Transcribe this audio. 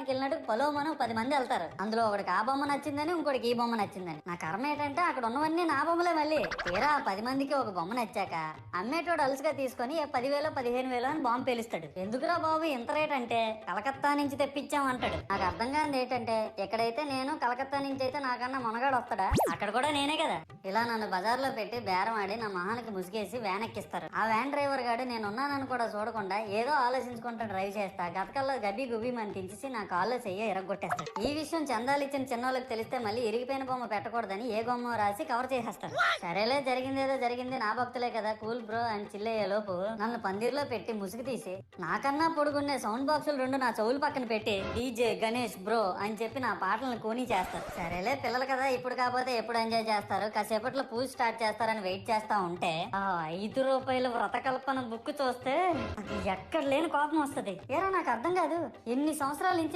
సినిమాకి వెళ్ళినట్టు పొలోమను 10 మంది వెళ్తారు. అందులో ఒకడికి ఆ బొమ్మ నచ్చిందని, ఇంకోటికి ఈ బొమ్మ నచ్చిందని. నా కర్మ ఏంటంటే అక్కడ ఉన్నవన్నీ నా బొమ్మలే. మళ్ళీ తీరా 10 మందికి ఒక బొమ్మ నచ్చాక అమ్మేటోడు అలుసుగా తీసుకొని 10,000 15,000 అని బాంబు పేలుస్తాడు. ఎందుకురా బాబు ఇంత రేట్ అంటే కలకత్తా నుంచి తెప్పించాం అంటాడు. నాకు అర్థం కానిది ఏంటంటే ఎక్కడైతే నేను కలకత్తా నుంచి అయితే నాకన్నా మొనగాడు వస్తాడా, అక్కడ కూడా నేనే కదా. ఇలా నన్ను బజార్లో పెట్టి బేరం ఆడి నా మొహానికి ముసుగేసి వ్యాన్ ఎక్కిస్తారు. ఆ వ్యాన్ డ్రైవర్ గాడు నేను ఉన్నానని కూడా చూడకుండా ఏదో ఆలోచించుకుంటూ డ్రైవ్ చేస్తా గతకల్లో గబ్బి గుబ్బి అని తించేసి నా కాల్లో చెయ్యి ఇరగొట్టేస్తాడు. ఈ విషయం చందాలు ఇచ్చిన చిన్నోళ్ళకి తెలిస్తే మళ్ళీ ఇరిగిపోయిన బొమ్మ పెట్టకూడదని ఏ బొమ్మ రాసి కవర్ చేసేస్తాడు. సరేలే జరిగిందేదో జరిగింది, నా భక్తులే కదా కూల్ బ్రో అని చిల్లయ్యే లోపు నన్ను పందిర్లో పెట్టి ముసుగు తీసి నాకన్నా పొడుగుండే సౌండ్ బాక్సులు 2 నా చెవులు పక్కన పెట్టి డీజే గణేష్ బ్రో అని చెప్పి నా పాటలను కూని చేస్తారు. సరేలే పిల్లలు కదా ఇప్పుడు కాకపోతే ఎప్పుడు ఎంజాయ్ చేస్తారు, కాసేపట్లో పూజ స్టార్ట్ చేస్తారని వెయిట్ చేస్తా ఉంటే ఆ 5 రూపాయల వ్రతకల్పన బుక్ చూస్తే అది ఎక్కడ లేని కోపం వస్తుంది. ఏరా నాకు అర్థం కాదు, ఎన్ని సంవత్సరాల నుంచి